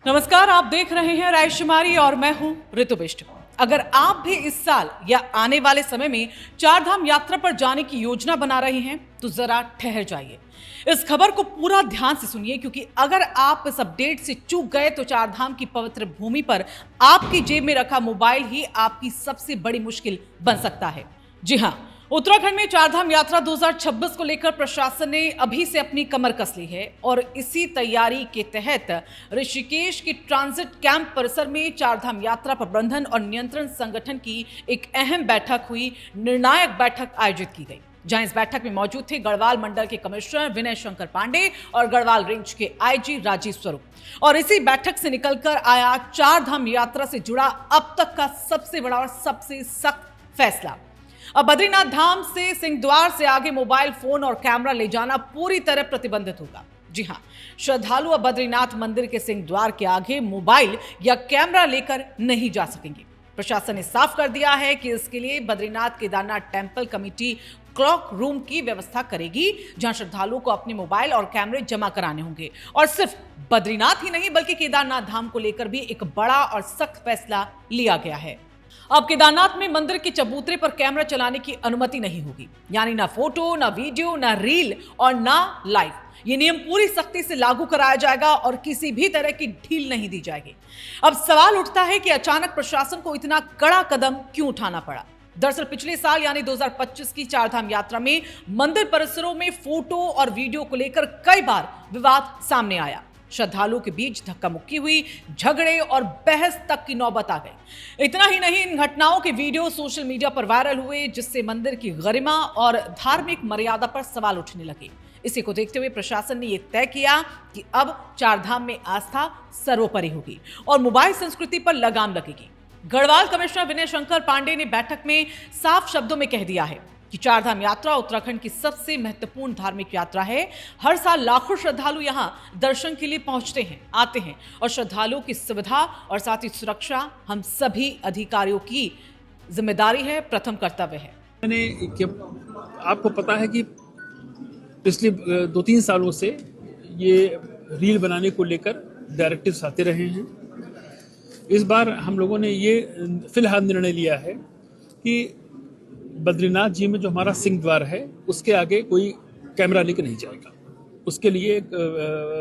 नमस्कार, आप देख रहे हैं रायशुमारी और मैं हूं ऋतु बिष्ट। अगर आप भी इस साल या आने वाले समय में चारधाम यात्रा पर जाने की योजना बना रहे हैं तो जरा ठहर जाइए। इस खबर को पूरा ध्यान से सुनिए, क्योंकि अगर आप इस अपडेट से चूक गए तो चारधाम की पवित्र भूमि पर आपकी जेब में रखा मोबाइल ही आपकी सबसे बड़ी मुश्किल बन सकता है। जी हां, उत्तराखंड में चारधाम यात्रा 2026 को लेकर प्रशासन ने अभी से अपनी कमर कस ली है और इसी तैयारी के तहत ऋषिकेश के ट्रांजिट कैंप परिसर में चारधाम यात्रा प्रबंधन और नियंत्रण संगठन की एक अहम बैठक हुई। निर्णायक बैठक आयोजित की गई, जहां इस बैठक में मौजूद थे गढ़वाल मंडल के कमिश्नर विनय शंकर पांडे और गढ़वाल रेंज के आईजी राजीव स्वरूप। और इसी बैठक से निकलकर आया चारधाम यात्रा से जुड़ा अब तक का सबसे बड़ा और सबसे सख्त फैसला। अब बद्रीनाथ धाम से सिंहद्वार से आगे मोबाइल फोन और कैमरा ले जाना पूरी तरह प्रतिबंधित होगा। जी हां, श्रद्धालु अब बद्रीनाथ मंदिर के सिंहद्वार के आगे मोबाइल या कैमरा लेकर नहीं जा सकेंगे। प्रशासन ने साफ कर दिया है कि इसके लिए Badrinath Kedarnath temple committee clock room की व्यवस्था करेगी, जहां श्रद्धालुओं को अपने मोबाइल और कैमरे जमा कराने होंगे। और सिर्फ बद्रीनाथ ही नहीं बल्कि केदारनाथ धाम को लेकर भी एक बड़ा और सख्त फैसला लिया गया है। अब केदारनाथ में मंदिर के चबूतरे पर कैमरा चलाने की अनुमति नहीं होगी, यानी ना फोटो, ना वीडियो, ना रील और ना लाइव। ये नियम पूरी सख्ती से लागू कराया जाएगा और किसी भी तरह की ढील नहीं दी जाएगी। अब सवाल उठता है कि अचानक प्रशासन को इतना कड़ा कदम क्यों उठाना पड़ा। दरअसल पिछले साल यानी 2025 की चारधाम यात्रा में मंदिर परिसरों में फोटो और वीडियो को लेकर कई बार विवाद सामने आया। श्रद्धालुओं के बीच धक्का मुक्की हुई, झगड़े और बहस तक की नौबत आ गई। इतना ही नहीं, इन घटनाओं के वीडियो सोशल मीडिया पर वायरल हुए, जिससे मंदिर की गरिमा और धार्मिक मर्यादा पर सवाल उठने लगे। इसी को देखते हुए प्रशासन ने यह तय किया कि अब चारधाम में आस्था सर्वोपरि होगी और मोबाइल संस्कृति पर लगाम लगेगी। गढ़वाल कमिश्नर विनय शंकर पांडे ने बैठक में साफ शब्दों में कह दिया है कि चारधाम यात्रा उत्तराखंड की सबसे महत्वपूर्ण धार्मिक यात्रा है। हर साल लाखों श्रद्धालु यहां दर्शन के लिए पहुंचते हैं, आते हैं और श्रद्धालुओं की सुविधा और साथ ही सुरक्षा हम सभी अधिकारियों की जिम्मेदारी है, प्रथम कर्तव्य है। आपको पता है कि पिछले 2-3 सालों से ये रील बनाने को लेकर डायरेक्टिव्स आते रहे हैं। इस बार हम लोगों ने ये फिलहाल निर्णय लिया है कि बद्रीनाथ जी में जो हमारा सिंह द्वार है उसके आगे कोई कैमरा लेके नहीं जाएगा। उसके लिए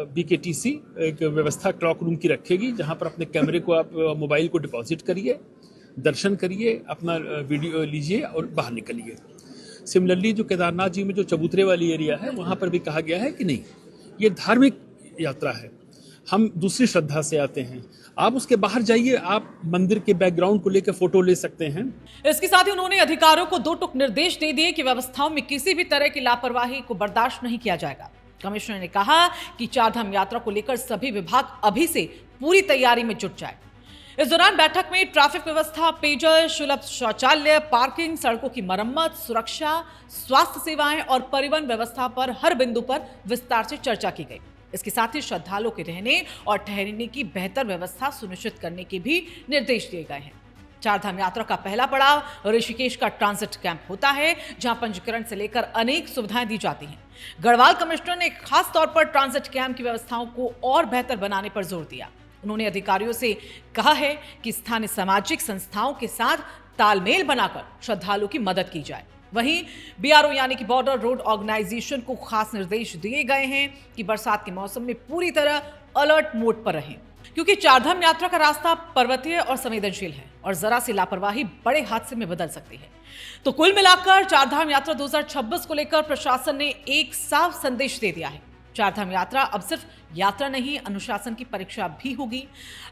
BKTC एक व्यवस्था क्लॉक रूम की रखेगी, जहां पर अपने कैमरे को आप मोबाइल को डिपॉजिट करिए, दर्शन करिए, अपना वीडियो लीजिए और बाहर निकलिए। सिमिलरली जो केदारनाथ जी में जो चबूतरे वाली एरिया है वहां पर भी कहा गया है कि नहीं, ये धार्मिक यात्रा है, हम दूसरी श्रद्धा से आते हैं, आप उसके बाहर जाइए, आप मंदिर के बैकग्राउंड को लेकर फोटो ले सकते हैं। इसके साथ ही उन्होंने अधिकारियों को 2 टूक निर्देश दे दिए कि व्यवस्थाओं में किसी भी तरह की लापरवाही को बर्दाश्त नहीं किया जाएगा। कमिश्नर ने कहा कि चारधाम यात्रा को लेकर सभी विभाग अभी से पूरी तैयारी में जुट जाए। इस दौरान बैठक में ट्रैफिक व्यवस्था, पेयजल, सुलभ शौचालय, पार्किंग, सड़कों की मरम्मत, सुरक्षा, स्वास्थ्य सेवाएं और परिवहन व्यवस्था पर हर बिंदु पर विस्तार से चर्चा की गई। इसके साथ ही श्रद्धालुओं के रहने और ठहरने की बेहतर व्यवस्था सुनिश्चित करने के भी निर्देश दिए गए हैं। चारधाम यात्रा का पहला पड़ाव ऋषिकेश का ट्रांजिट कैंप होता है, जहां पंजीकरण से लेकर अनेक सुविधाएं दी जाती हैं। गढ़वाल कमिश्नर ने खास तौर पर ट्रांजिट कैंप की व्यवस्थाओं को और बेहतर बनाने पर जोर दिया। उन्होंने अधिकारियों से कहा है कि स्थानीय सामाजिक संस्थाओं के साथ तालमेल बनाकर श्रद्धालुओं की मदद की जाए। वहीं BRO यानी कि बॉर्डर रोड ऑर्गेनाइजेशन को खास निर्देश दिए गए हैं कि बरसात के मौसम में पूरी तरह अलर्ट मोड पर रहें, क्योंकि चारधाम यात्रा का रास्ता पर्वतीय और संवेदनशील है और जरा सी लापरवाही बड़े हादसे में बदल सकती है। तो कुल मिलाकर चारधाम यात्रा 2026 को लेकर प्रशासन ने एक साफ संदेश दे दिया है। चारधाम यात्रा अब सिर्फ यात्रा नहीं, अनुशासन की परीक्षा भी होगी।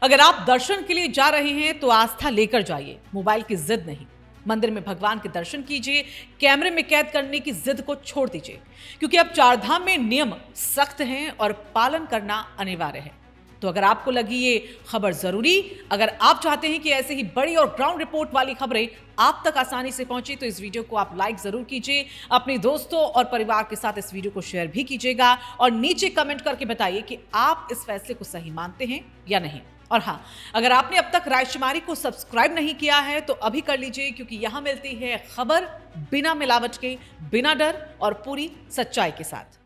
अगर आप दर्शन के लिए जा रहे हैं तो आस्था लेकर जाइए, मोबाइल की जिद नहीं। मंदिर में भगवान के दर्शन कीजिए, कैमरे में कैद करने की जिद को छोड़ दीजिए, क्योंकि अब चारधाम में नियम सख्त हैं और पालन करना अनिवार्य है। तो अगर आपको लगी ये खबर जरूरी, अगर आप चाहते हैं कि ऐसे ही बड़ी और ग्राउंड रिपोर्ट वाली खबरें आप तक आसानी से पहुंचे, तो इस वीडियो को आप लाइक जरूर कीजिए, अपने दोस्तों और परिवार के साथ इस वीडियो को शेयर भी कीजिएगा और नीचे कमेंट करके बताइए कि आप इस फैसले को सही मानते हैं या नहीं। और हाँ, अगर आपने अब तक रायशुमारी को सब्सक्राइब नहीं किया है तो अभी कर लीजिए, क्योंकि यहां मिलती है खबर बिना मिलावट के, बिना डर और पूरी सच्चाई के साथ।